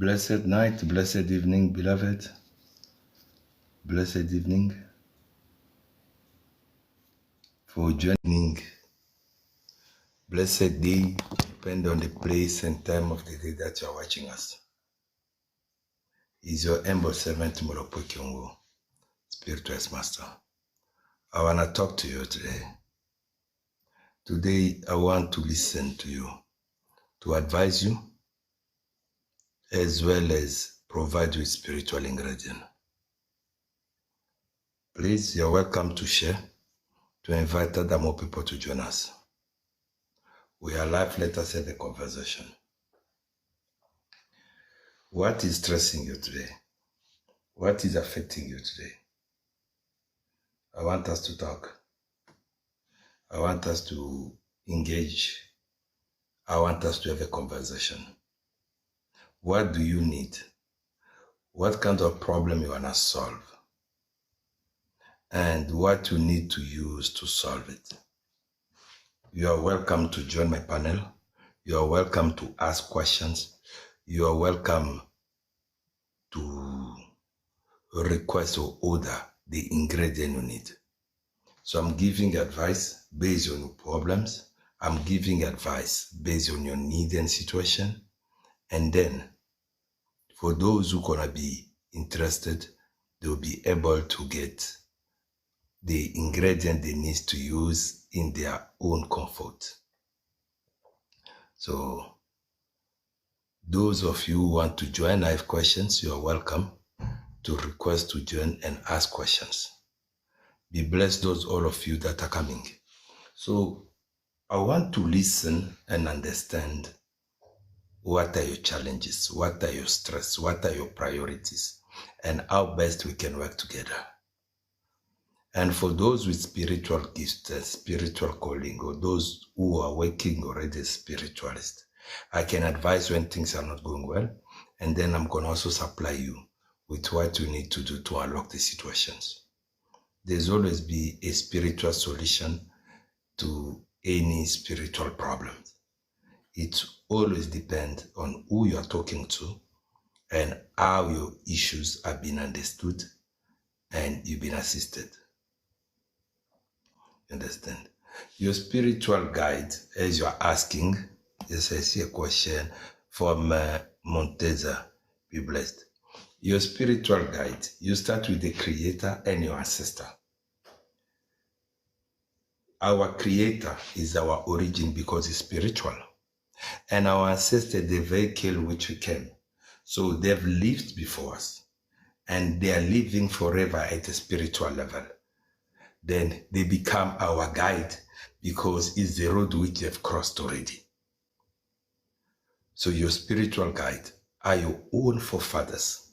Blessed night, blessed evening, beloved. Blessed evening for joining. Blessed day, depend on the place and time of the day that you are watching us. Is your humble servant Moropo Kyongo, Spiritualist Master. I want to talk to you today. Today, I want to listen to you, to advise you, as well as provide you with spiritual ingredient. Please, you're welcome to share, to invite other more people to join us. We are live, let us have a conversation. What is stressing you today? What is affecting you today? I want us to talk. I want us to engage. I want us to have a conversation. What do you need? What kind of problem you want to solve? And what you need to use to solve it. You are welcome to join my panel. You are welcome to ask questions. You are welcome to request or order the ingredient you need. So I'm giving advice based on your problems. I'm giving advice based on your need and situation. And then for those who are going to be interested, they'll be able to get the ingredient they need to use in their own comfort. So those of you who want to join, I have questions, you are welcome to request to join and ask questions. Be blessed, those all of you that are coming. So I want to listen and understand what are your challenges, what are your stress, what are your priorities, and how best we can work together. And for those with spiritual gifts and spiritual calling, or those who are working already as spiritualists, I can advise when things are not going well, and then I'm going to also supply you with what you need to do to unlock the situations. There's always be a spiritual solution to any spiritual problem. It always depends on who you are talking to and how your issues have been understood and you've been assisted. Understand? Your spiritual guide, as you are asking, yes, I see a question from Monteza, be blessed. Your spiritual guide, you start with the creator and your ancestor. Our creator is our origin because it's spiritual. And our ancestor, the vehicle which we came. So they've lived before us. And they are living forever at a spiritual level. Then they become our guide because it's the road which they've crossed already. So your spiritual guide are your own forefathers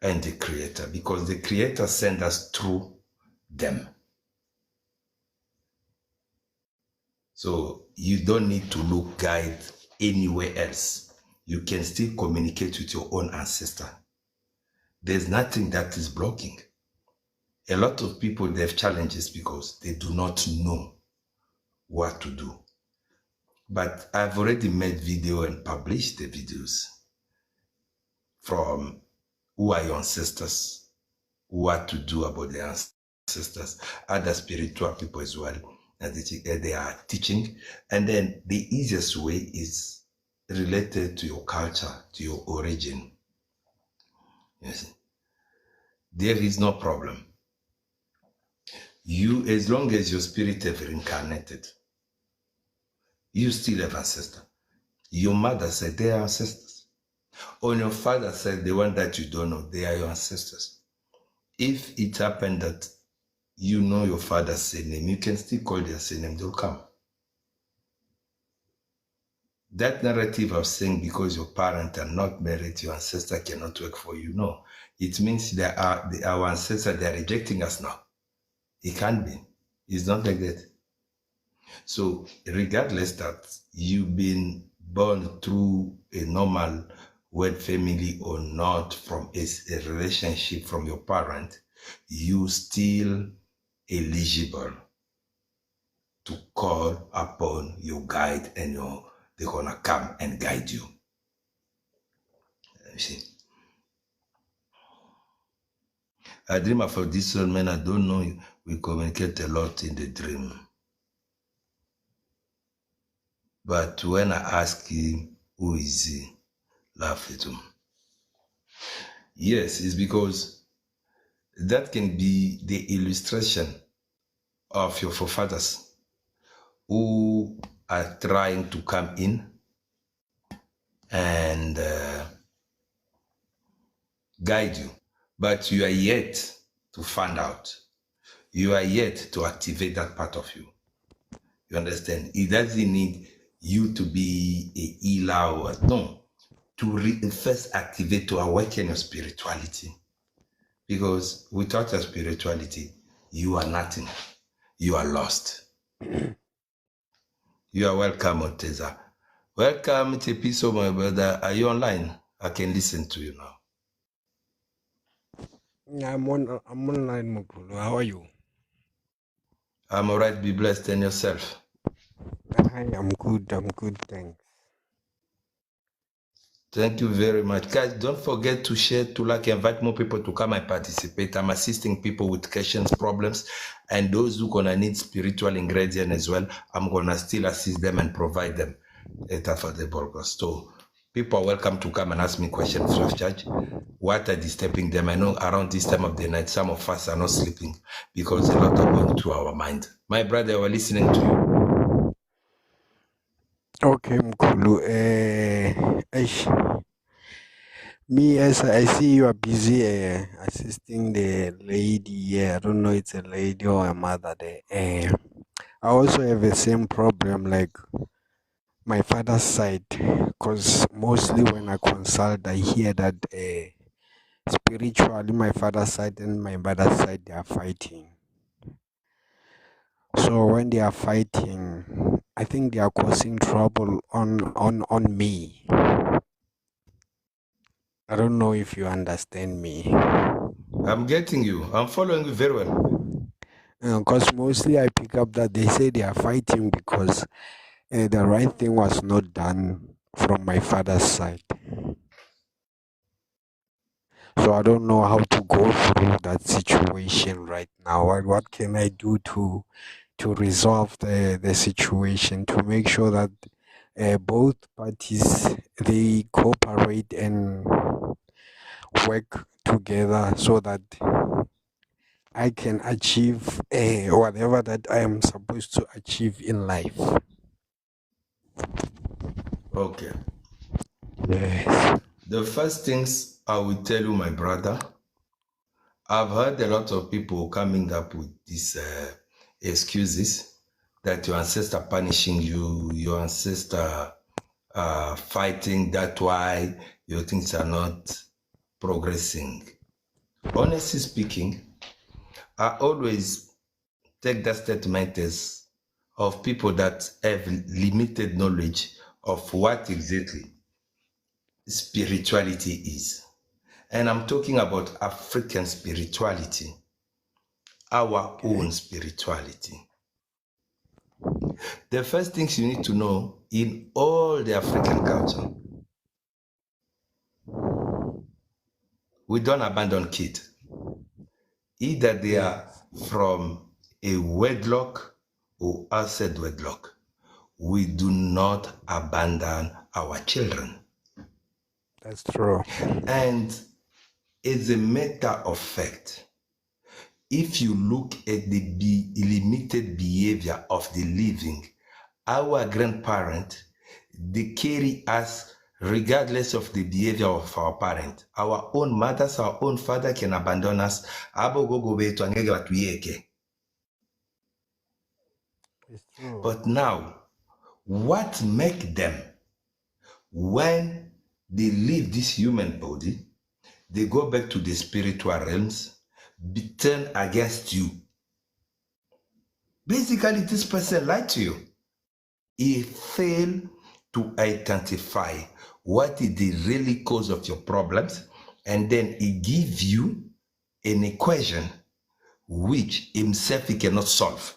and the creator, because the creator sent us through them. So you don't need to look guide anywhere else. You can still communicate with your own ancestor. There's nothing that is blocking. A lot of people, they have challenges because they do not know what to do. But I've already made video and published the videos from who are your ancestors, what to do about the ancestors, other spiritual people as well, and they are teaching. And then the easiest way is related to your culture, to your origin. Yes. There is no problem. You, as long as your spirit have reincarnated, you still have ancestors. Your mother said they are ancestors. Or your father said the one that you don't know, they are your ancestors. If it happened that you know your father's surname, you can still call their surname, they'll come. That narrative of saying because your parents are not married, your ancestor cannot work for you, no. It means that our ancestors, they are rejecting us now. It can't be. It's not like that. So regardless that you've been born through a normal wed family or not, from a relationship from your parent, you still eligible to call upon your guide, and they're gonna come and guide you. You see, I dream of this old man. I don't know. We communicate a lot in the dream. But when I ask him, who is he? Laugh at him. Yes, it's because that can be the illustration of your forefathers who are trying to come in and guide you, but you are yet to find out. You are yet to activate that part of you. You understand? It doesn't need you to be a healer or no. To first activate, to awaken your spirituality. Because without your spirituality, you are nothing. You are lost. You are welcome, Oteza. Welcome, Tepiso, my brother. Are you online? I can listen to you now. I'm online, Mokulu. How are you? I'm all right. Be blessed and yourself. Hi, I'm good, thanks. Thank you very much. Guys, don't forget to share, to like, invite more people to come and participate. I'm assisting people with questions, problems, and those who gonna need spiritual ingredient as well. I'm gonna still assist them and provide them at affordable cost. So people are welcome to come and ask me questions free of charge. What are disturbing them? I know around this time of the night, some of us are not sleeping because a lot are going through our mind. My brother, we're listening to you. Okay, Mkulu. Me, as I see you are busy assisting the lady. Yeah, I don't know it's a lady or a mother there. I also have the same problem like my father's side, because mostly when I consult, I hear that spiritually my father's side and my mother's side they are fighting. So when they are fighting, I think they are causing trouble on me. I don't know if you understand me. I'm getting you. I'm following you very well. Because mostly I pick up that they say they are fighting because the right thing was not done from my father's side. So I don't know how to go through that situation right now. What can I do to resolve the situation, to make sure that both parties they cooperate and work together so that I can achieve whatever that I am supposed to achieve in life. Okay. Yes. The first things I will tell you, my brother, I've heard a lot of people coming up with these excuses that your ancestor punishing you, your ancestor fighting, that's why your things are not progressing. Honestly speaking, I always take that statement as of people that have limited knowledge of what exactly spirituality is. And I'm talking about African spirituality, our Okay. own spirituality. The first things you need to know in all the African culture, we don't abandon kids. Either they are Yes. from a wedlock or outside wedlock. We do not abandon our children. That's true. And as a matter of fact, if you look at the limited behavior of the living, our grandparents, they carry us regardless of the behavior of our parent. Our own mothers, our own father can abandon us. It's true. But now, what make them, when they leave this human body, they go back to the spiritual realms, be turned against you. Basically, this person lied to you. He failed to identify what is the really cause of your problems, and then he give you an equation which himself he cannot solve.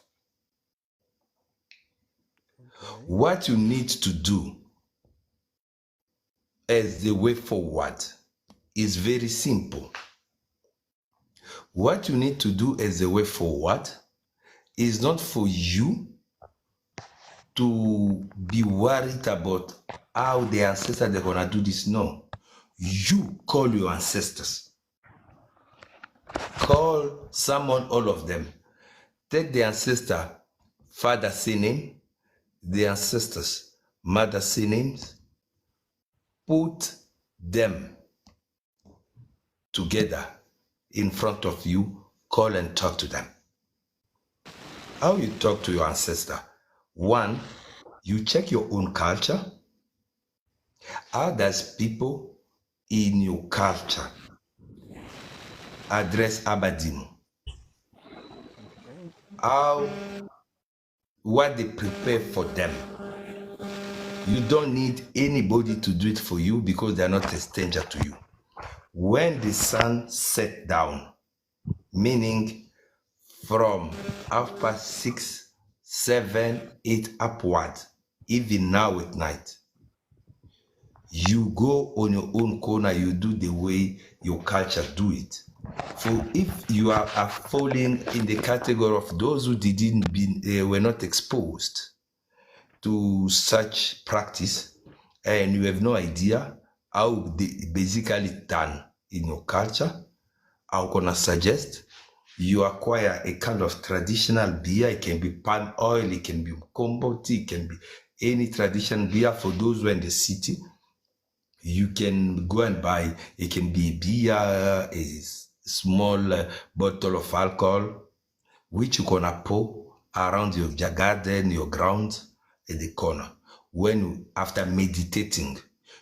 Okay. What you need to do as the way forward is very simple. What you need to do as a way forward is not for you to be worried about how the ancestors are going to do this. No. You call your ancestors. Call, summon all of them. Take the ancestor, father say name, the ancestors, mother say names. Put them together in front of you. Call and talk to them. How you talk to your ancestor? One, you check your own culture. How does people in your culture address Abadim? How, what they prepare for them. You don't need anybody to do it for you because they're not a stranger to you. When the sun set down, meaning from 6:30, 7, 8 upward, even now at night, you go on your own corner, you do the way your culture do it. So if you are falling in the category of those who were not exposed to such practice, and you have no idea how they basically done in your culture, I'm gonna suggest you acquire a kind of traditional beer. It can be palm oil, it can be komboti, it can be any traditional beer for those who are in the city. You can go and buy, it can be beer, a small bottle of alcohol, which you're gonna pour around your garden, your ground, at the corner. When, after meditating,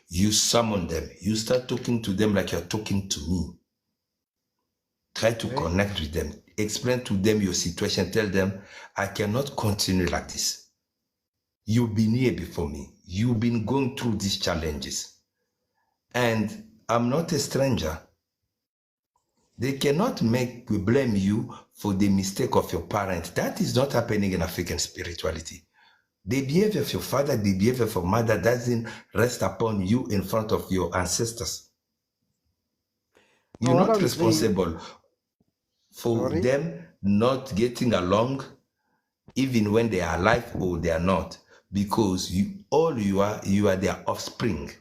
you summon them, you start talking to them like you're talking to me. Try to connect with them. Explain to them your situation. Tell them, I cannot continue like this. You've been here before me. You've been going through these challenges. And I'm not a stranger. They cannot blame you for the mistake of your parent. That is not happening in African spirituality. The behavior of your father, the behavior of your mother doesn't rest upon you in front of your ancestors. You're not responsible for them not getting along, even when they are alive or they are not, because you are their offspring,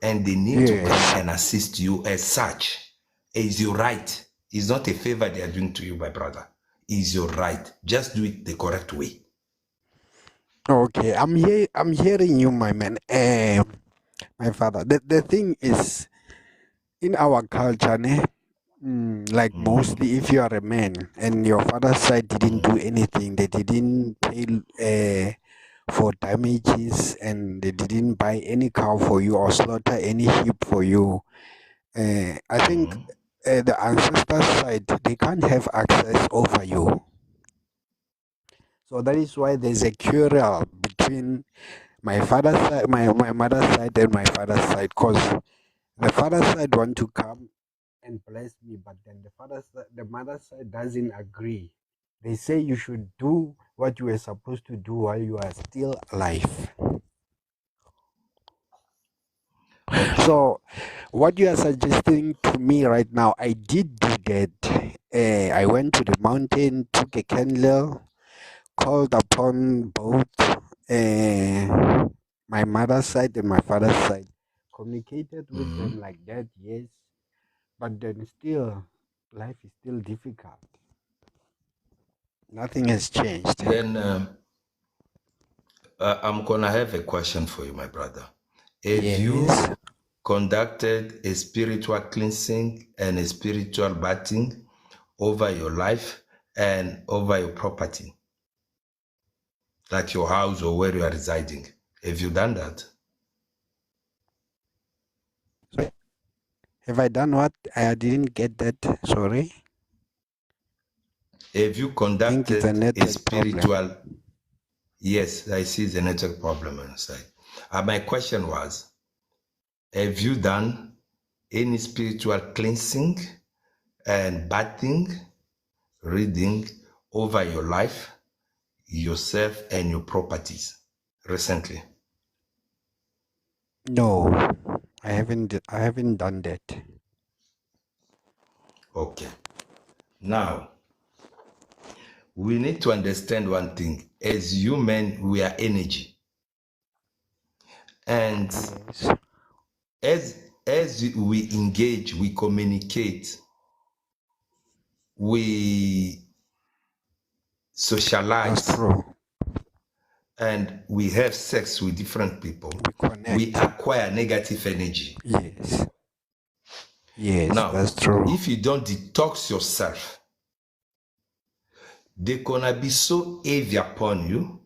and they need to come and assist you as such. It's your right. It's not a favor they are doing to you, my brother. It's your right. Just do it the correct way. Okay, I'm hearing you, my man. My father. The thing is, in our culture, like mostly if you are a man and your father's side didn't do anything, they didn't pay for damages, and they didn't buy any cow for you or slaughter any sheep for you. I think the ancestors' side, they can't have access over you. So that is why there's a quarrel between my father's side, my mother's side, and my father's side, because the father's side want to come and bless me, but then the mother's side doesn't agree. They say you should do what you were supposed to do while you are still alive. Okay. So what you are suggesting to me right now, I did do that. I went to the mountain, took a candle, called upon both my mother's side and my father's side, communicated with them like that, yes, but then still, life is still difficult. Nothing has changed. Then I'm gonna have a question for you, my brother. Have you Yes. conducted a spiritual cleansing and a spiritual bathing over your life and over your property, like your house or where you are residing? Have you done that? Have I done what? I didn't get that. Sorry. Have you I think it's a conducted a network problem. spiritual? Yes, I see the network problem on the side. My question was, have you done any spiritual cleansing and bathing, reading over your life, yourself, and your properties recently? No, I haven't done that. Okay. Now, we need to understand one thing. As human, we are energy. And Yes. as we engage, we communicate, we That's socialize, true. and we have sex with different people, We we connect. acquire negative energy. Yes. Yes, Now, that's true. if you don't detox yourself, they're gonna be so heavy upon you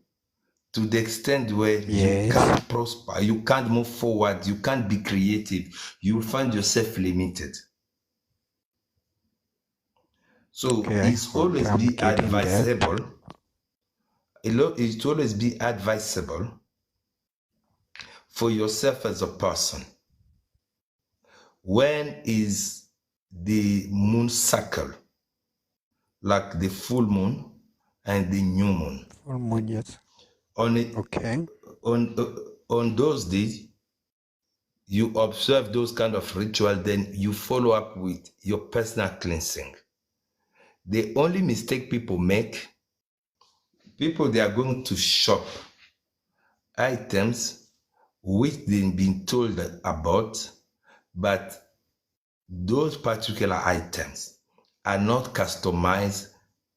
to the extent where you Yes. can't prosper, you can't move forward, you can't be creative, you find yourself limited. So Okay. it's Okay, always I'm be getting that. advisable. It always be advisable for yourself as a person. When is the moon cycle, like the full moon and the new moon? Full moon, yes. On it, Okay. on those days, you observe those kind of ritual, then you follow up with your personal cleansing. The only mistake people make, people they are going to shop items which they've been told about, but those particular items are not customized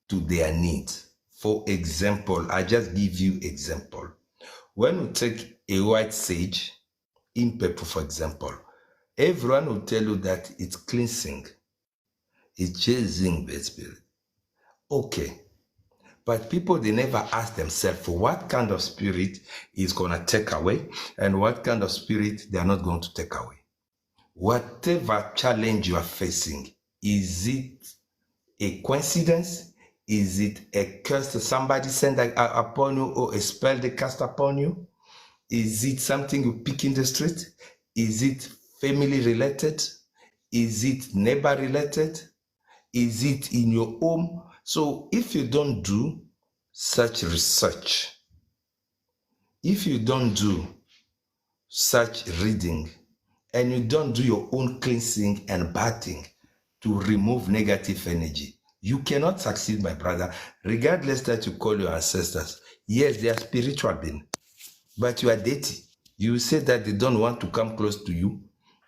to their needs. For example, I just give you example. When we take a white sage in pepper, for example, everyone will tell you that it's cleansing, it's chasing the spirit. Okay, but people they never ask themselves what kind of spirit is gonna take away and what kind of spirit they are not going to take away. Whatever challenge you are facing, is it a coincidence? Is it a curse that somebody sent upon you or a spell they cast upon you? Is it something you pick in the street? Is it family related? Is it neighbor related? Is it in your home? So if you don't do such research, if you don't do such reading, and you don't do your own cleansing and bathing to remove negative energy, you cannot succeed, my brother, regardless that you call your ancestors. Yes, they are spiritual beings, but you are dirty. You say that they don't want to come close to you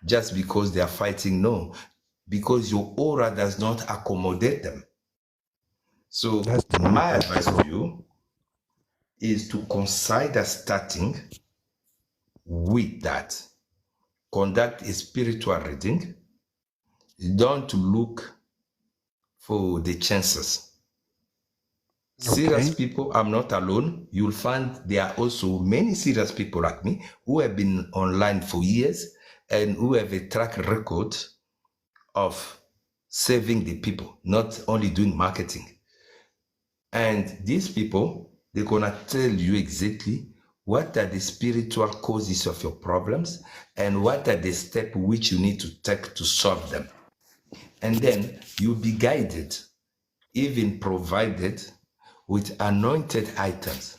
just because they are fighting. No, because your aura does not accommodate them. So That's true. my That's advice true. to you is to consider starting with that. Conduct a spiritual reading. Don't look for the chances. Serious Okay. people, I'm not alone. You'll find there are also many serious people like me who have been online for years and who have a track record of saving the people, not only doing marketing. And these people, they're gonna tell you exactly what are the spiritual causes of your problems and what are the steps which you need to take to solve them. And then you'll be guided, even provided with anointed items,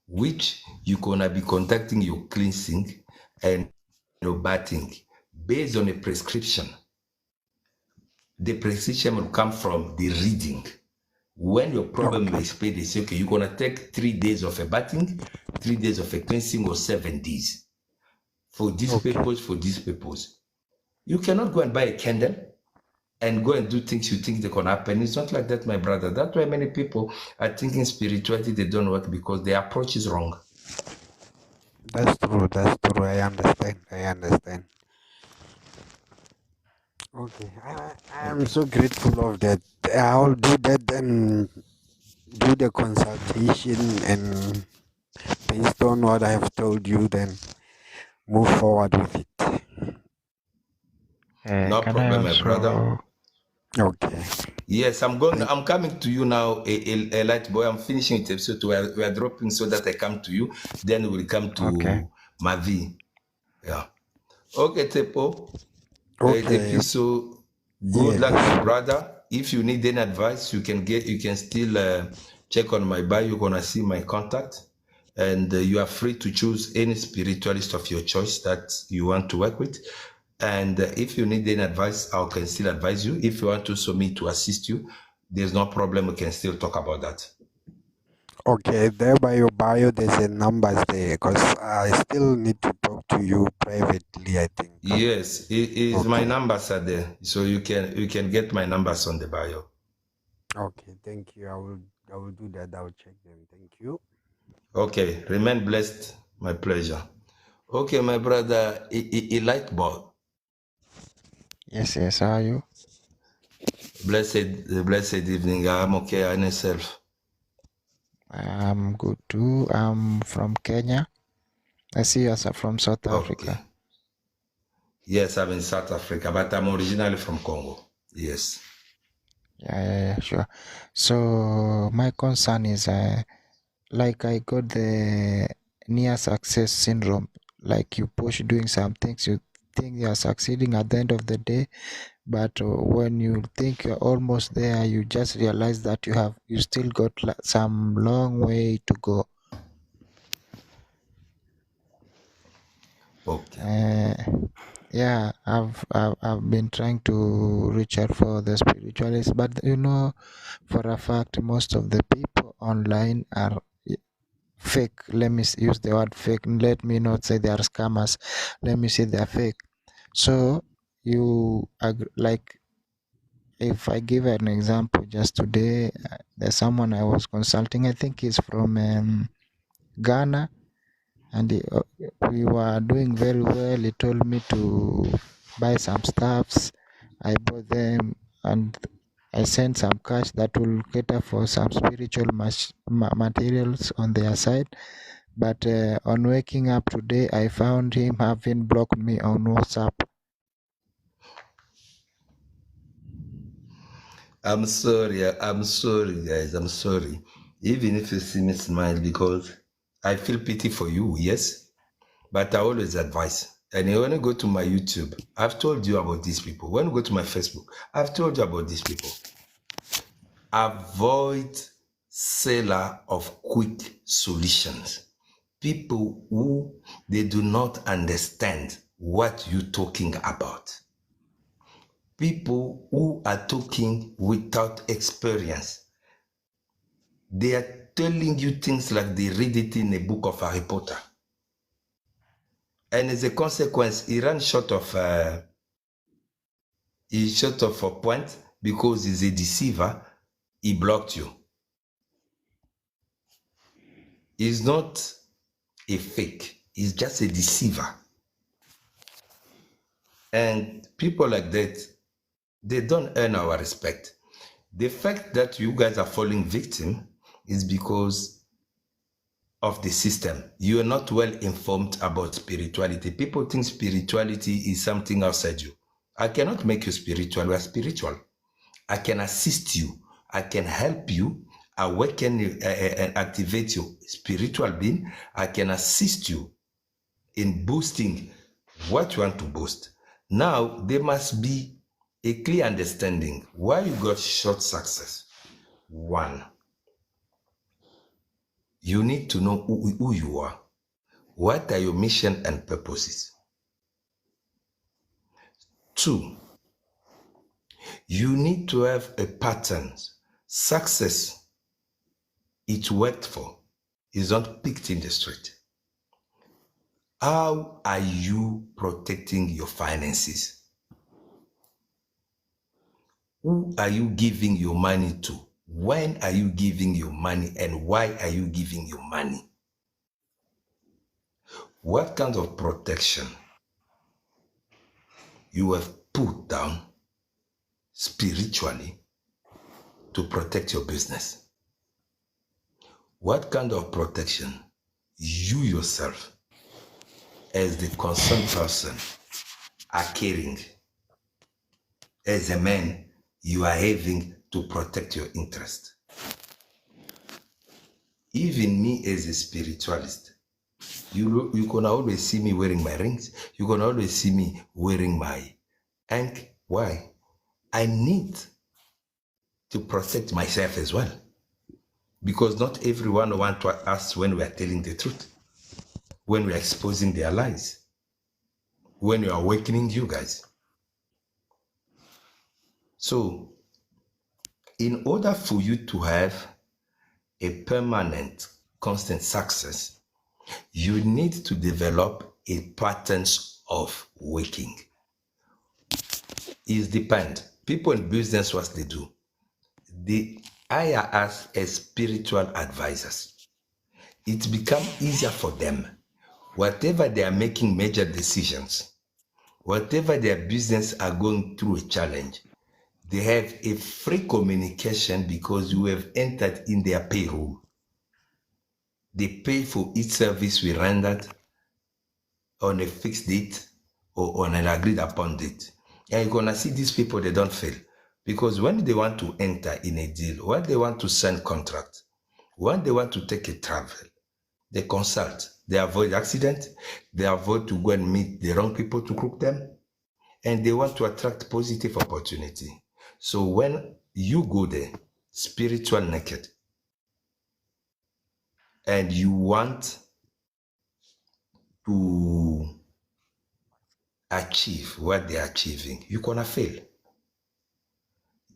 which you're gonna be conducting your cleansing and your bathing based on a prescription. The prescription will come from the reading. When your problem Okay. is paid, they say, okay, you're gonna take 3 days of a bathing, 3 days of a cleansing, or 7 days. For this Okay. purpose, for this purpose. You cannot go and buy a candle and go and do things you think they can happen. It's not like that, my brother. That's why many people are thinking spirituality, they don't work because their approach is wrong. That's true. That's true. I understand. I understand. Okay. I'm Okay. so grateful of that. I'll do that and do the consultation, and based on what I have told you, then move forward with it. No Can I problem, my brother. also? Okay. Yes, Thank. I'm coming to you now, a light boy. I'm finishing it episode. We are dropping so that I come to you. Then we'll come Okay. to Mavi. Yeah. Okay, Tepo. Okay. Depuis, so good luck, my Yes. brother. If you need any advice, you can still check on my bio. You're gonna see my contact, and you are free to choose any spiritualist of your choice that you want to work with. And if you need any advice, I can still advise you. If you want to me to assist you, there's no problem. We can still talk about that. Okay, there by your bio, there's a numbers there because I still need to talk to you privately, I think. Yes, my Okay. numbers are there, so you can get my numbers on the bio. Okay, thank you. I will do that. I will check them. Thank you. Okay, remain blessed. My pleasure. Okay, my brother, light bulb. Yes, how are you? Blessed evening. I'm okay. And yourself? I'm good too. I'm from Kenya. I see you are from South Okay. Africa. Yes, I'm in South Africa, but I'm originally from Congo. Yes. Yeah, sure. So my concern is like I got the near success syndrome. Like you push doing some things, you think you are succeeding at the end of the day, but when you think you're almost there, you just realize that you still got some long way to go. Okay. Yeah, I've been trying to reach out for the spiritualists, but for a fact, most of the people online are fake. Let me use the word fake. Let me not say they are scammers. Let me say they are fake. So like, if I give an example, just today, there's someone I was consulting. I think he's from Ghana, and we were doing very well. He told me to buy some stuffs. I bought them, and I sent some cash that will cater for some spiritual materials on their side. But on waking up today, I found him having blocked me on WhatsApp. I'm sorry, guys. I'm sorry. Even if you see me smile, because I feel pity for you, yes. But I always advise. And when you go to my YouTube, I've told you about these people. When you go to my Facebook, I've told you about these people. Avoid seller of quick solutions. People who they do not understand what you're talking about. People who are talking without experience. They are telling you things like they read it in a book of Harry Potter. And as a consequence, he ran short of a point because he's a deceiver. He blocked you. He's not a fake. He's just a deceiver. And people like that, they don't earn our respect. The fact that you guys are falling victim is because of the system. You are not well informed about spirituality. People think spirituality is something outside you. I cannot make you spiritual. You are spiritual. I can assist you. I can help you awaken and activate your spiritual being. I can assist you in boosting what you want to boost. Now, there must be a clear understanding why you got short success. One, you need to know who you are. What are your mission and purposes? Two, you need to have a pattern. Success, it worked for, is not picked in the street. How are you protecting your finances? Who are you giving your money to? When are you giving your money and why are you giving your money? What kind of protection you have put down spiritually to protect your business? What kind of protection you yourself as the concerned person are carrying? As a man, you are having to protect your interest. Even me as a spiritualist, you can always see me wearing my rings. You can always see me wearing my ankh. Why? I need to protect myself as well. Because not everyone wants us when we are telling the truth, when we are exposing their lies. when you're awakening you guys. So in order for you to have a permanent, constant success, you need to develop a patterns of waking. It depends. People in business, what they do, they hire us as spiritual advisors. It becomes easier for them. Whatever they are making major decisions, whatever their business are going through a challenge, they have a free communication because you have entered in their payroll. They pay for each service we rendered on a fixed date or on an agreed upon date. And you're gonna see these people, they don't fail. Because when they want to enter in a deal, when they want to sign contract, when they want to take a travel, they consult. They avoid accident. They avoid to go and meet the wrong people to crook them. And they want to attract positive opportunity. So when you go there, spiritual naked, and you want to achieve what they're achieving, you're gonna fail.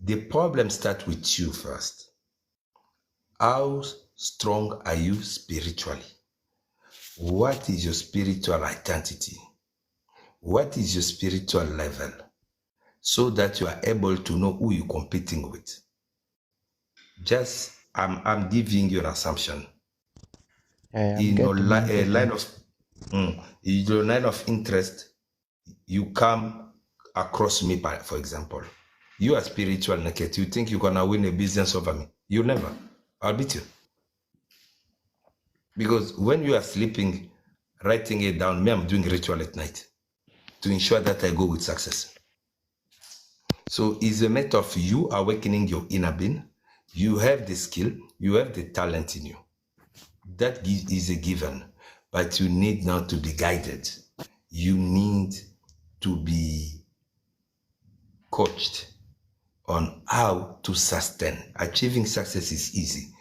The problem starts with you first. How strong are you spiritually? What is your spiritual identity? What is your spiritual level? So that you are able to know who you're competing with. Just, I'm giving you an assumption. I'm In your getting into line that. of in your line of interest, you come across me, for example. You are spiritual naked. You think you're gonna win a business over me? You'll never. I'll beat you. Because when you are sleeping, writing it down, me, I'm doing ritual at night to ensure that I go with success. So it's a matter of you awakening your inner being. You have the skill, you have the talent in you. That is a given, but you need now to be guided. You need to be coached on how to sustain. Achieving success is easy.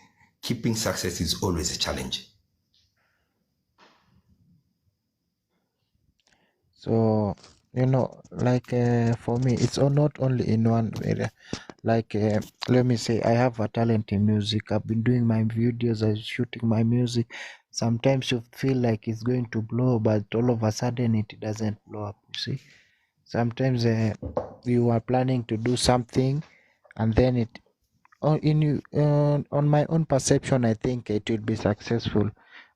Keeping success is always a challenge. So, like for me, it's not only in one area. Like, let me say, I have a talent in music. I've been doing my videos, I'm shooting my music. Sometimes you feel like it's going to blow, but all of a sudden it doesn't blow up. You see, sometimes you are planning to do something, and then on my own perception, I think it will be successful,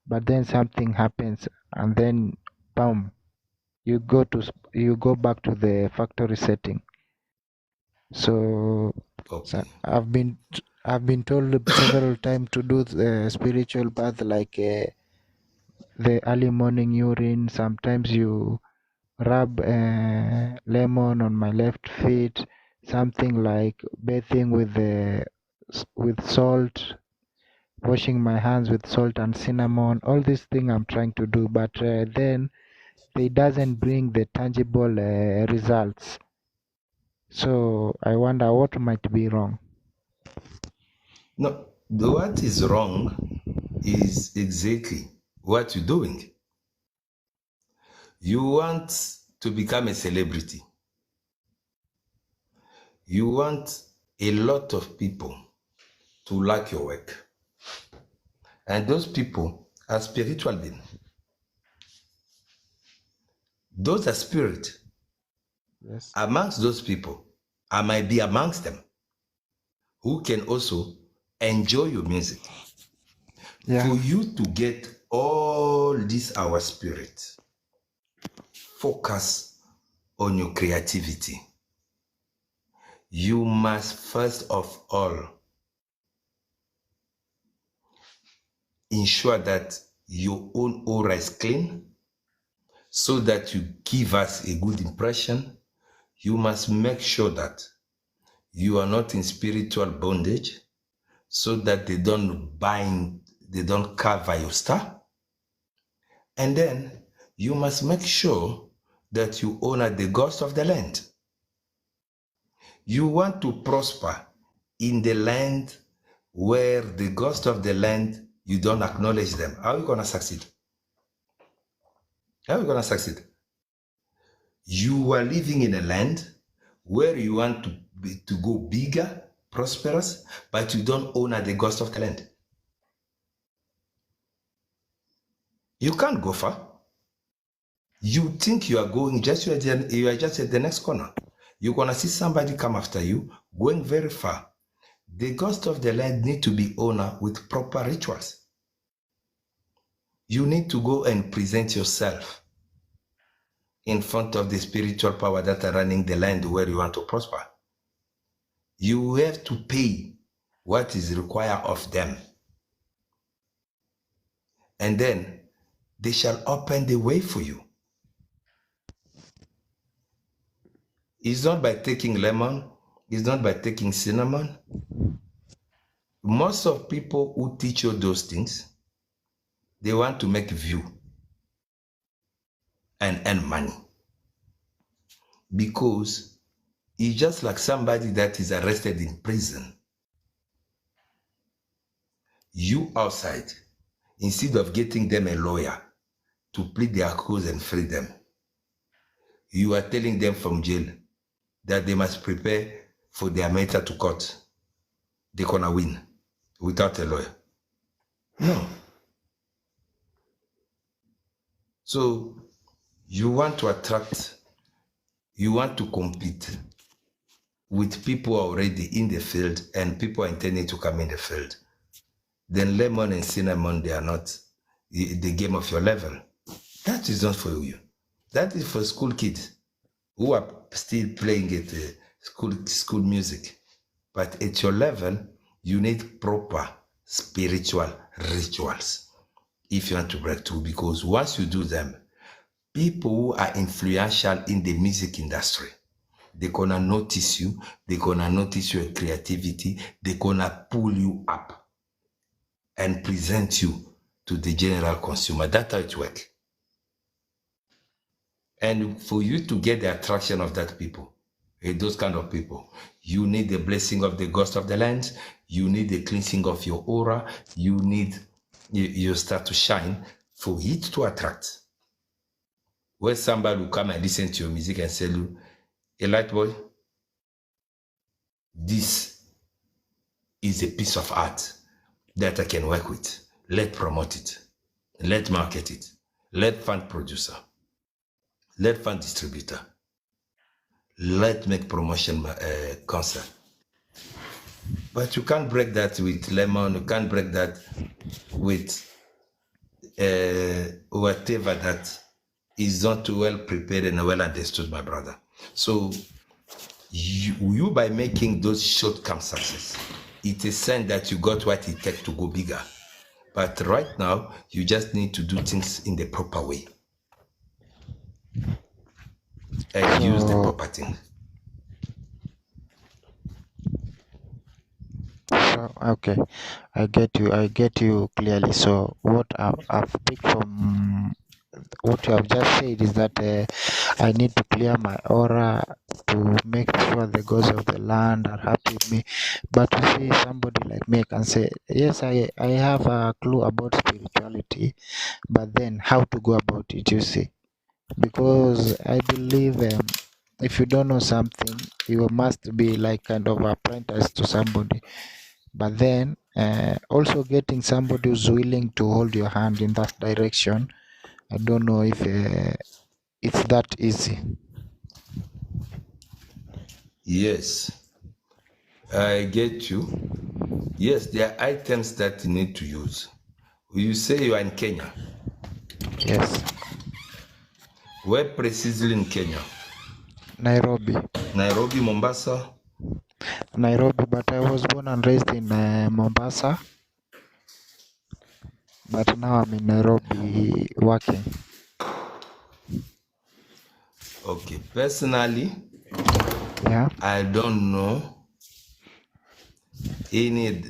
but then something happens, and then, boom, you go back to the factory setting. So Okay. I've been told several times to do the spiritual bath, like the early morning urine. Sometimes you rub lemon on my left feet, something like bathing with salt, washing my hands with salt and cinnamon. All these things I'm trying to do, but then they doesn't bring the tangible results. So I wonder what might be wrong. No, what is wrong is exactly what you're doing. You want to become a celebrity. You want a lot of people to like your work. And those people are spiritual beings. Those are spirit. Yes. Amongst those people, I might be amongst them who can also enjoy your music. Yeah. For you to get all this our spirit, focus on your creativity. You must first of all ensure that your own aura is clean so that you give us a good impression. You must make sure that you are not in spiritual bondage so that they don't bind, they don't cover your star. And then you must make sure that you honor the gods of the land. You want to prosper in the land where the gods of the land, you don't acknowledge them. How are you going to succeed? How are you going to succeed? You are living in a land where you want to go bigger, prosperous, but you don't honor the ghost of the land. You can't go far. You think you are going, you are just at the next corner. You're gonna see somebody come after you, going very far. The ghost of the land need to be honored with proper rituals. You need to go and present yourself in front of the spiritual power that are running the land where you want to prosper. You have to pay what is required of them. And then they shall open the way for you. It's not by taking lemon, it's not by taking cinnamon. Most of people who teach you those things, they want to make view and earn money. Because it's just like somebody that is arrested in prison. You outside, instead of getting them a lawyer to plead their cause and free them, you are telling them from jail that they must prepare for their matter to court. They're gonna win without a lawyer. No. So you want to attract, you want to compete with people already in the field and people are intending to come in the field. Then lemon and cinnamon, they are not the game of your level. That is not for you. That is for school kids who are still playing at school music. But at your level, you need proper spiritual rituals if you want to break through, because once you do them, people who are influential in the music industry, they're gonna notice you, they're gonna notice your creativity, they're gonna pull you up and present you to the general consumer. That's how it works. And for you to get the attraction of that people, those kind of people, you need the blessing of the ghost of the land, you need the cleansing of your aura, you start to shine for it to attract. Where somebody will come and listen to your music and say, "A light boy, this is a piece of art that I can work with. Let's promote it. Let's market it. Let's fund producer. Let's fund distributor. Let's make promotion concert." But you can't break that with lemon. You can't break that with whatever that is not well prepared and well understood, my brother. So you by making those short-term success, it's a sign that you got what it takes to go bigger. But right now, you just need to do things in the proper way and use the proper thing. So okay, I get you clearly. So what I've picked from what you have just said is that I need to clear my aura to make sure the gods of the land are happy with me. But you see, somebody like me can say, yes, I have a clue about spirituality, but then how to go about it, you see? Because I believe if you don't know something, you must be like kind of apprentice to somebody. But then also getting somebody who's willing to hold your hand in that direction, I don't know if it's that easy. Yes, I get you. Yes, there are items that you need to use. You say you are in Kenya. Yes. Where precisely in Kenya? Nairobi. Nairobi, Mombasa? Nairobi, but I was born and raised in Mombasa. But now I'm in Nairobi working. Okay, personally, Yeah. I don't know any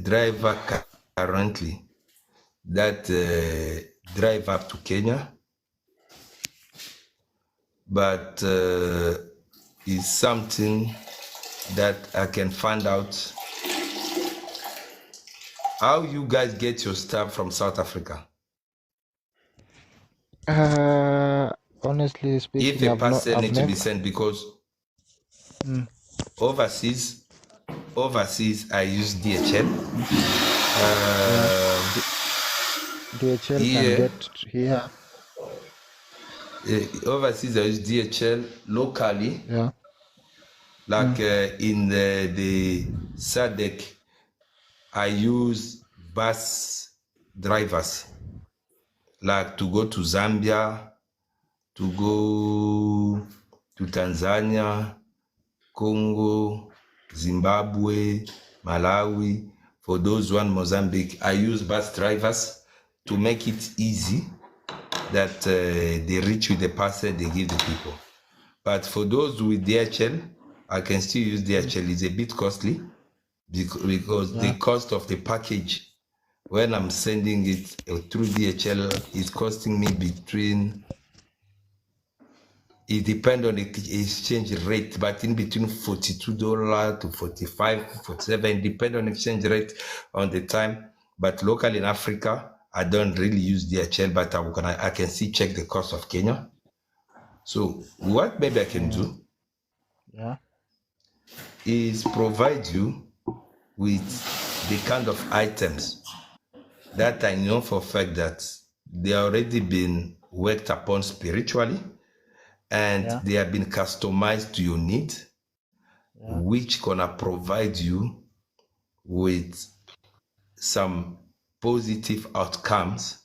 driver currently that drive up to Kenya, but it's something that I can find out. How you guys get your stuff from South Africa? honestly If speaking, a parcel I've needs to be never. sent, because Mm, overseas, I use DHL. yeah, Uh, DHL can here, get here. overseas, I use DHL. Locally, Yeah. like Mm, in the SADC, I use bus drivers, like to go to Zambia, to go to Tanzania, Congo, Zimbabwe, Malawi. For those one, Mozambique, I use bus drivers to make it easy that they reach with the parcel they give the people. But for those with DHL, I can still use DHL. It's a bit costly because the yeah. cost of the package when I'm sending it through DHL is costing me between, it depends on the exchange rate, but in between $42 to 45, 47, depend on exchange rate on the time. But locally in Africa, I don't really use DHL, but I can still check the cost of Kenya. So what maybe I can do Yeah. is provide you with the kind of items that I know for a fact that they already been worked upon spiritually, and Yeah. they have been customized to your need, Yeah. which gonna provide you with some positive outcomes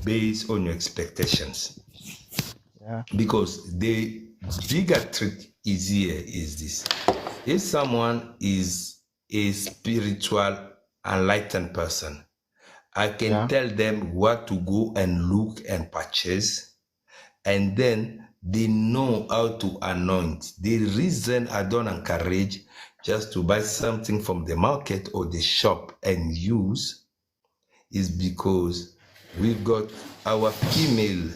based on your expectations. Yeah. Because the bigger trick is here is this: if someone is a spiritual enlightened person, I can Yeah. tell them what to go and look and purchase, and then they know how to anoint. The reason I don't encourage just to buy something from the market or the shop and use is because we've got our female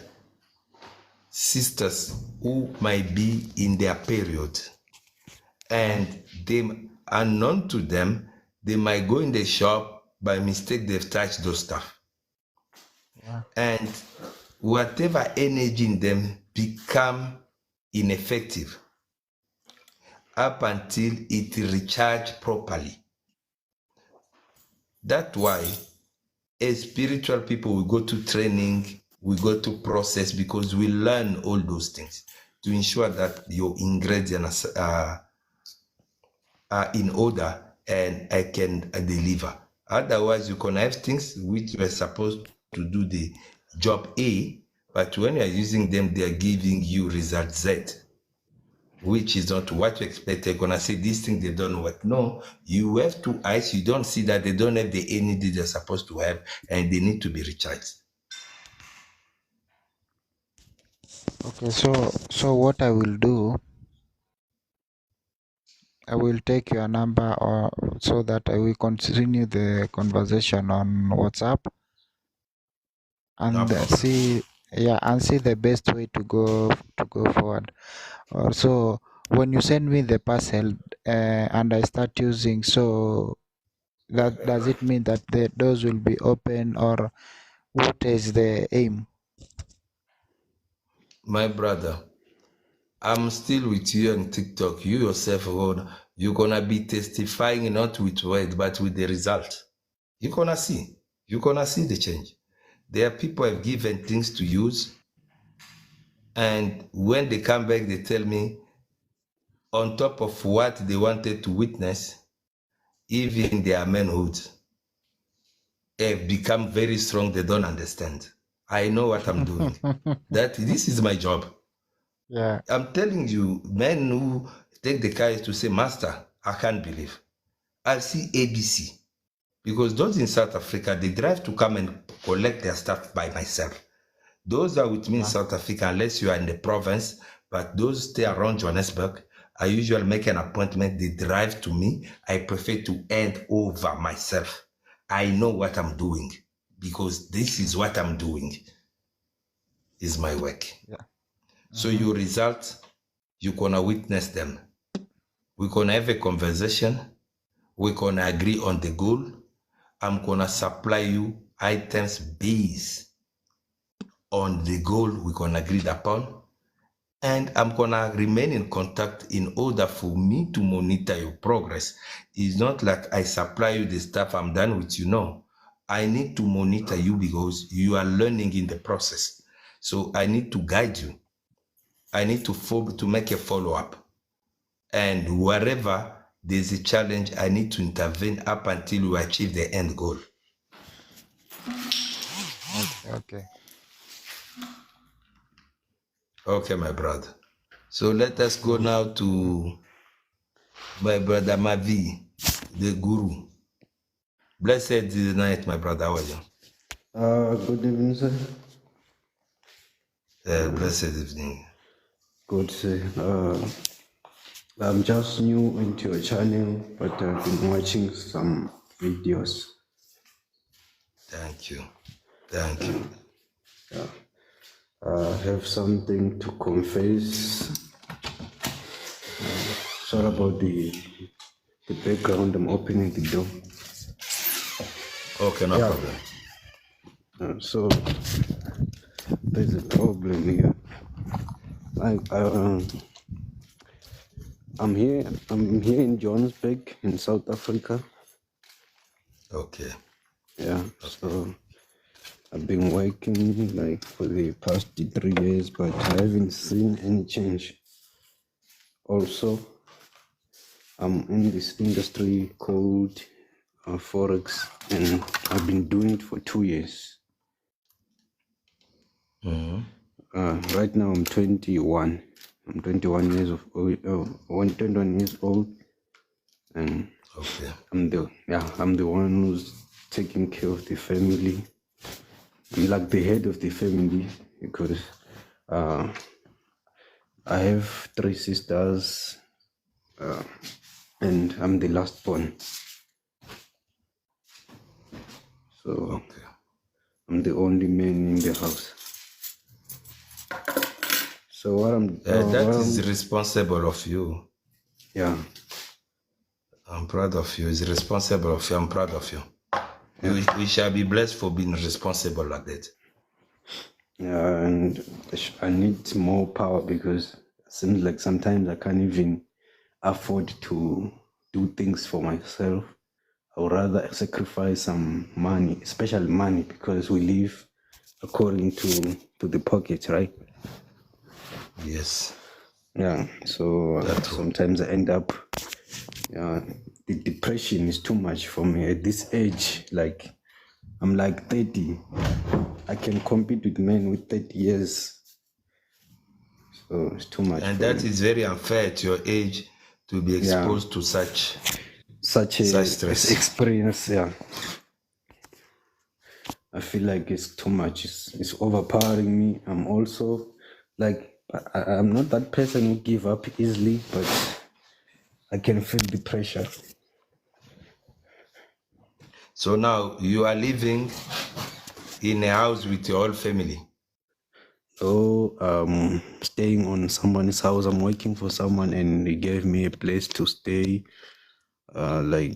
sisters who might be in their period, Yeah. and they, unknown to them, they might go in the shop, by mistake they've touched those stuff, Yeah. and whatever energy in them become ineffective up until it recharge properly. That's why as spiritual people, we go to training, we go to process, because we learn all those things to ensure that your ingredients are in order and I can deliver. Otherwise, you can have things which were supposed to do the job A, but when you are using them, they are giving you result Z, which is not what you expect. They're gonna say this thing they don't work. No, you have two eyes, you don't see that they don't have the energy they're supposed to have, and they need to be recharged. Okay. So what I will do, I will take your number, or so that I will continue the conversation on WhatsApp No and problem. see, yeah, and see the best way to go forward. Also, when you send me the parcel and I start using, so that does it mean that the doors will be open, or what is the aim? My brother, I'm still with you on TikTok. You yourself, you're gonna be testifying not with words, but with the result. You're gonna see. You're gonna see the change. There are people have given things to use, and when they come back, they tell me on top of what they wanted to witness, even their manhood have become very strong. They don't understand. I know what I'm doing. That this is my job. Yeah. I'm telling you, men who take the courage to say, Master, I can't believe. I'll see ABC. Because those in South Africa, they drive to come and collect their stuff by myself. Those are with me in Yeah. South Africa, unless you are in the province, but those stay around Johannesburg, I usually make an appointment. They drive to me. I prefer to hand over myself. I know what I'm doing, because this is what I'm doing, is my work. Yeah. So your result, you're gonna witness them. We're gonna have a conversation. We're gonna agree on the goal. I'm gonna supply you items based on the goal we're gonna agree upon. And I'm gonna remain in contact in order for me to monitor your progress. It's not like I supply you the stuff, I'm done with you. No, I need to monitor you because you are learning in the process. So I need to guide you. I need to make a follow-up. And wherever there's a challenge, I need to intervene up until we achieve the end goal. Okay. Okay, my brother. So let us go now to my brother Mavi, the guru. Blessed night, my brother. How are you? Good evening, sir. Blessed evening. Good, sir. I'm just new into your channel, but I've been watching some videos. Thank you. Thank you. I have something to confess. Sorry about the background. I'm opening the door. Okay, no Yeah. problem. So there's a problem here. I'm here in Johannesburg, in South Africa. Okay. Yeah. So I've been working like for the past 3 years, but I haven't seen any change. Also, I'm in this industry called Forex, and I've been doing it for 2 years. Mm-hmm. Right now I'm 21. I'm 21 years of 21 years old, and Okay. I'm the one who's taking care of the family. I'm like the head of the family because I have 3 sisters, and I'm the last born. So Okay. I'm the only man in the house. So what I'm That is responsible of you. yeah. I'm proud of you. It's responsible of you. I'm proud of you. We shall be blessed for being responsible like that. Yeah, and I need more power because it seems like sometimes I can't even afford to do things for myself. I would rather sacrifice some money, especially money, because we live according to the pocket, right? Yes. Yeah, so That's true. sometimes I end up, the depression is too much for me at this age. Like, I'm like 30. I can compete with men with 30 years. So it's too much. And for that me. is very unfair at your age to be exposed to such stress. Experience. Yeah, I feel like it's too much. It's overpowering me. I'm also like I'm not that person who give up easily, but I can feel the pressure. So now you are living in a house with your whole family. So staying on someone's house. I'm working for someone, and he gave me a place to stay. I'm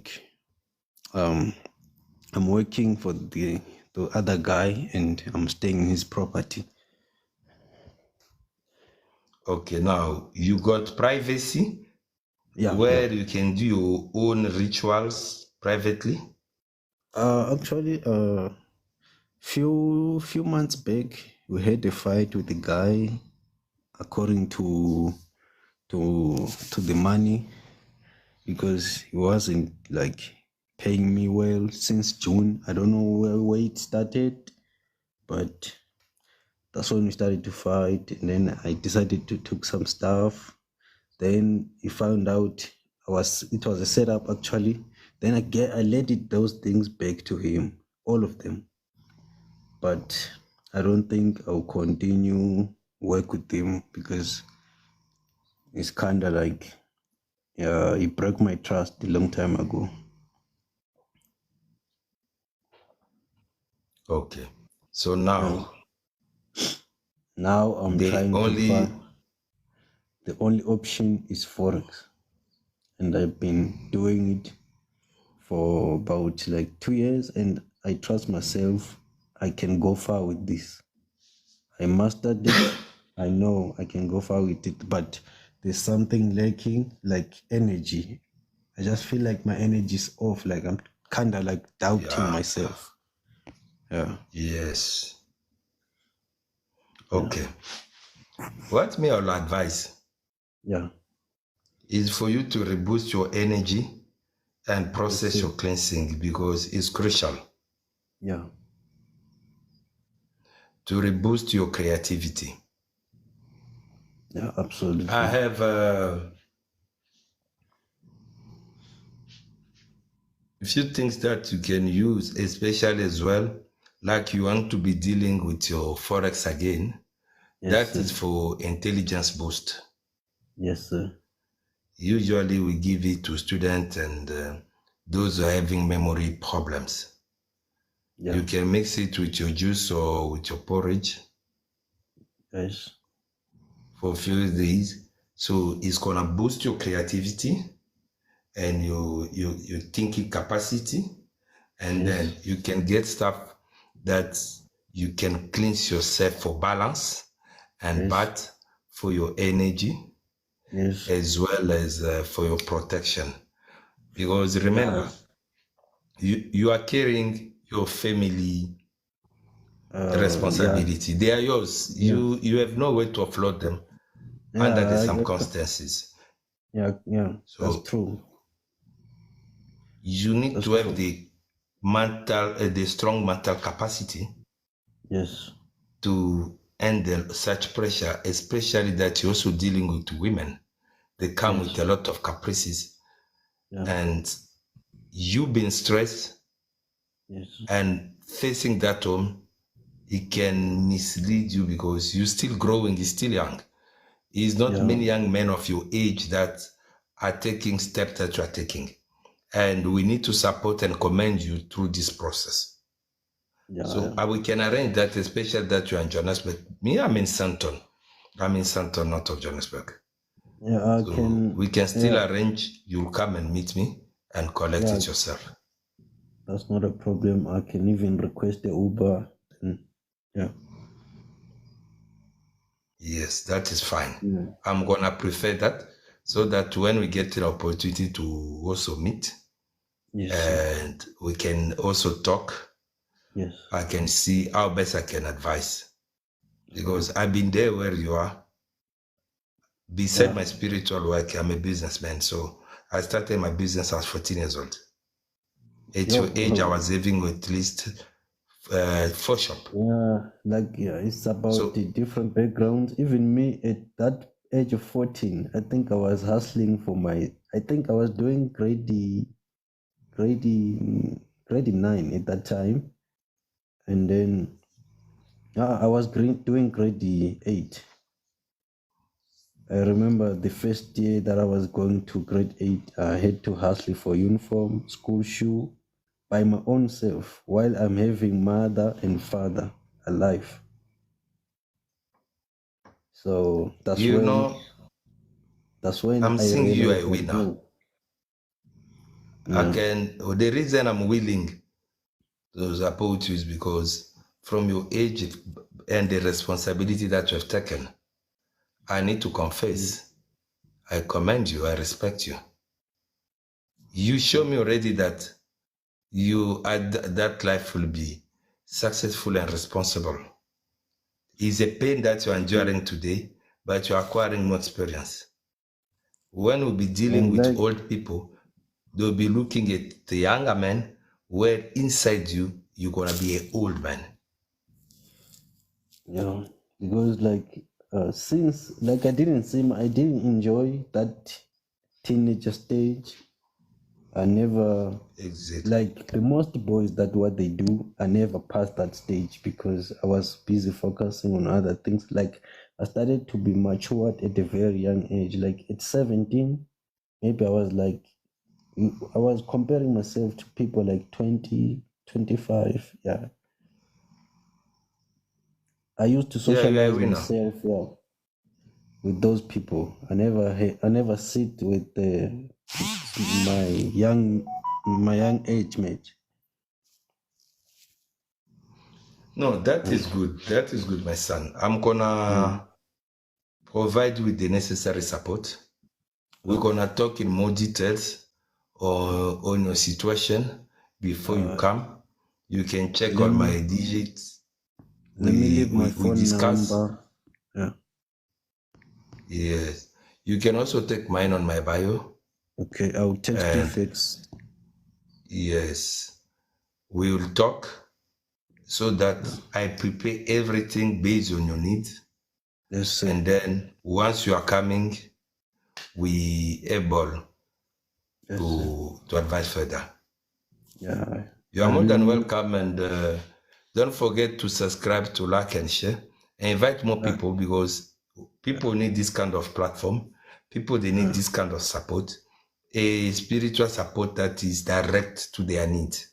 working for the other guy, and I'm staying in his property. Okay, now you got privacy Yeah. you can do your own rituals privately. Actually, few months back, we had a fight with the guy according to the money, because he wasn't like paying me well since June. I don't know where it started, but that's when we started to fight. And then I decided to took some stuff. Then he found out it was a setup actually. Then I let those things back to him, all of them. But I don't think I'll continue work with him because it's kind of like he broke my trust a long time ago. Okay. So now I'm the trying to only find the only option is Forex, and I've been doing it for about like 2 years, and I trust myself I can go far with this. I mastered it. I know I can go far with it, but there's something lacking, like energy. I just feel like my energy is off. Like I'm kind of like doubting Yeah. myself. Yeah. Yes. Yeah. Okay. What me I'll advise Yeah. is for you to reboost your energy and Yes, process sir. your cleansing, because it's crucial Yeah. to reboost your creativity. Yeah. Absolutely. I have a few things that you can use, especially as well, like you want to be dealing with your Forex again. Yes, That sir. is for intelligence boost. Yes, sir. Usually we give it to students and those who are having memory problems. Yeah. You can mix it with your juice or with your porridge Yes. for a few days. So it's gonna boost your creativity and your thinking capacity, and Yes. then you can get stuff that you can cleanse yourself for balance and Yes. but for your energy Yes. as well as for your protection. Because remember, you are carrying your family Yeah. responsibility. They are yours. Yeah. You have no way to offload them under the Yeah. circumstances. Yeah. Yeah. That's So true. you need That's to have true. the strong mental capacity Yes. to handle such pressure, especially that you're also dealing with women. They come Yes. with a lot of caprices, Yeah. and you being stressed Yes. and facing that home, it can mislead you because you're still growing, you're still young. It's not Yeah. many young men of your age that are taking steps that you are taking. And we need to support and commend you through this process. Yeah. So we can arrange that, especially that you're in Johannesburg. Me, I'm in Santon. I'm in Santon, not of Johannesburg. Yeah. So we can still Yeah. arrange, you'll come and meet me and collect Yeah. it yourself. That's not a problem. I can even request the Uber. And, yeah. Yes, that is fine. Yeah. I'm gonna prefer that so that when we get the opportunity to also meet Yes. Sir. and we can also talk, Yes. I can see how best I can advise. Because I've been there where you are. Beside Yeah. my spiritual work, I'm a businessman. So I started my business at 14 years old. At Yeah. your age, I was having at least 4 shops. Yeah. Like, yeah, it's about So the different backgrounds. Even me at that age of 14, I think I was hustling for I think I was doing grade 9 at that time. And then I was doing grade 8. I remember the first year that I was going to grade 8, I had to hustle for uniform, school shoe, by my own self, while I'm having mother and father alive. So you know, that's when I'm I seeing you are realized a that, winner. oh, yeah, The reason I'm willing to support you is because from your age and the responsibility that you have taken, I need to confess, I commend you, I respect you. You show me already that that life will be successful and responsible. It's a pain that you're enduring today, but you're acquiring more experience. When we'll be dealing and with like, old people, they'll be looking at the younger man, where inside you, you're gonna be an old man. yeah, because like, since like I didn't enjoy that teenager stage. I never, Exactly. like the most boys that what they do, I never passed that stage because I was busy focusing on other things. Like I started to be matured at a very young age. Like at 17, maybe I was comparing myself to people like 20, 25. Yeah. I used to Yeah, you are a socialize winner. myself, yeah, with those people. I never sit with my young age mate. No, that is good. That is good, my son. I'm gonna provide you with the necessary support. We're gonna talk in more details on your situation before you come. You can check on my digits. Let me leave my phone discuss. number. Yeah. Yes. You can also take mine on my bio. Okay, I'll text you first. Yes. We will talk so that I prepare everything based on your needs. Yes, sir. And then once you are coming, we able to advise further. Yeah. You are more than welcome, and don't forget to subscribe, to like and share. And invite more people, because people need this kind of platform. People, they need this kind of support. A spiritual support that is direct to their needs.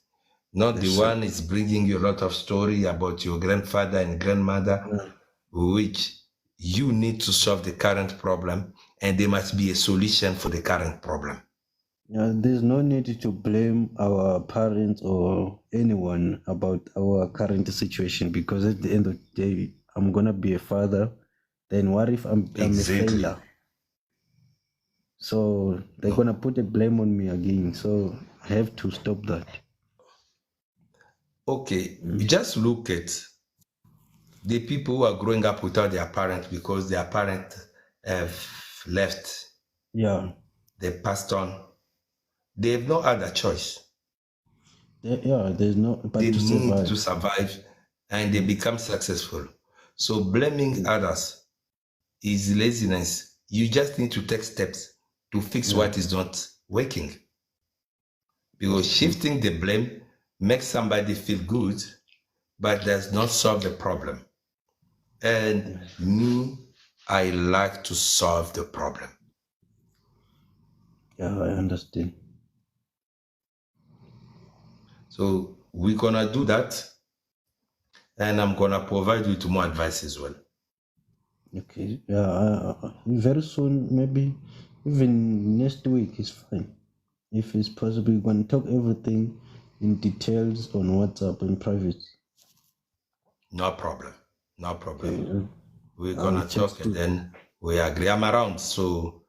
Not the one is bringing you a lot of story about your grandfather and grandmother, which you need to solve the current problem, and there must be a solution for the current problem. Yeah, there's no need to blame our parents or anyone about our current situation, because at the end of the day, I'm gonna be a father. Then what if I'm a failure? So they're gonna put the blame on me again. So I have to stop that. Okay, just look at the people who are growing up without their parents because their parents have left. Yeah. They passed on. They have no other choice. There's no. But they to need survive. to survive, and they become successful. So blaming others is laziness. You just need to take steps to fix what is not working. Because shifting the blame makes somebody feel good, but does not solve the problem. And me, I like to solve the problem. Yeah, I understand. So we're gonna do that, and I'm gonna provide you with more advice as well. Okay. Yeah. Very soon, maybe even next week is fine. If it's possible, we're gonna talk everything in details on WhatsApp in private. No problem. No problem. Okay. We're gonna talk, and then we agree. I'm around, so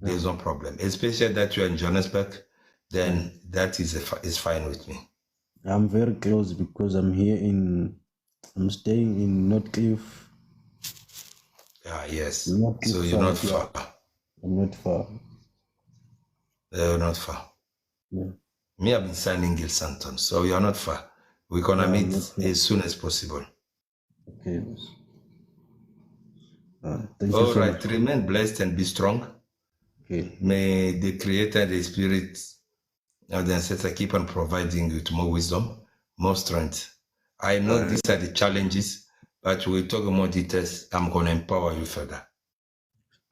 there's no problem. Especially that you're in Johannesburg, then that is fine with me. I'm very close because I'm staying in Northcliffe. Yes. Northcliffe So you're not far. I'm not far. You're not far. Yeah. Me, I've been signing Gil Santon, so you're not far. We're gonna meet as soon as possible. Okay. Thank you so much. Remain blessed and be strong. Okay. May the Creator, the Spirit, and the Ancestor keep on providing you with more wisdom, more strength. I know these are the challenges, but we'll talk more details. I'm going to empower you further.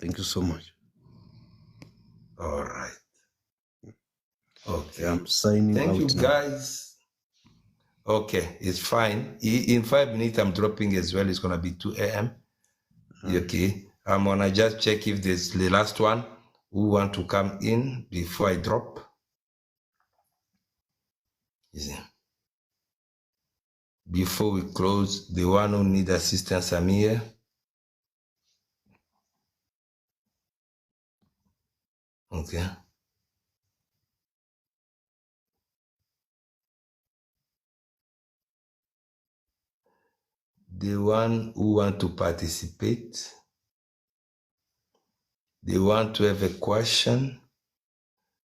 Thank you so much. All right. Okay. I'm signing out. Thank you, guys. Okay, it's fine. In 5 minutes, I'm dropping as well. It's going to be 2 a.m. Okay. I'm going to just check if there's the last one who want to come in before I drop. Before we close, the one who need assistance, I'm here. Okay. The one who want to participate, the one to have a question,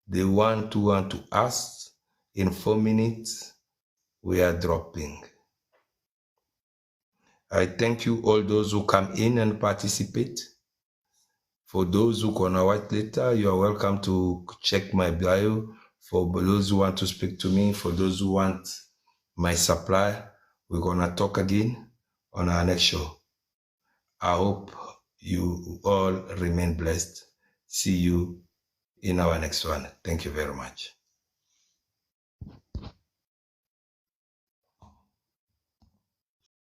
the one who want to ask, in 4 minutes, we are dropping. I thank you all those who come in and participate. For those who gonna write later, you are welcome to check my bio. For those who want to speak to me, for those who want my supply, we're gonna talk again on our next show. I hope you all remain blessed. See you in our next one. Thank you very much.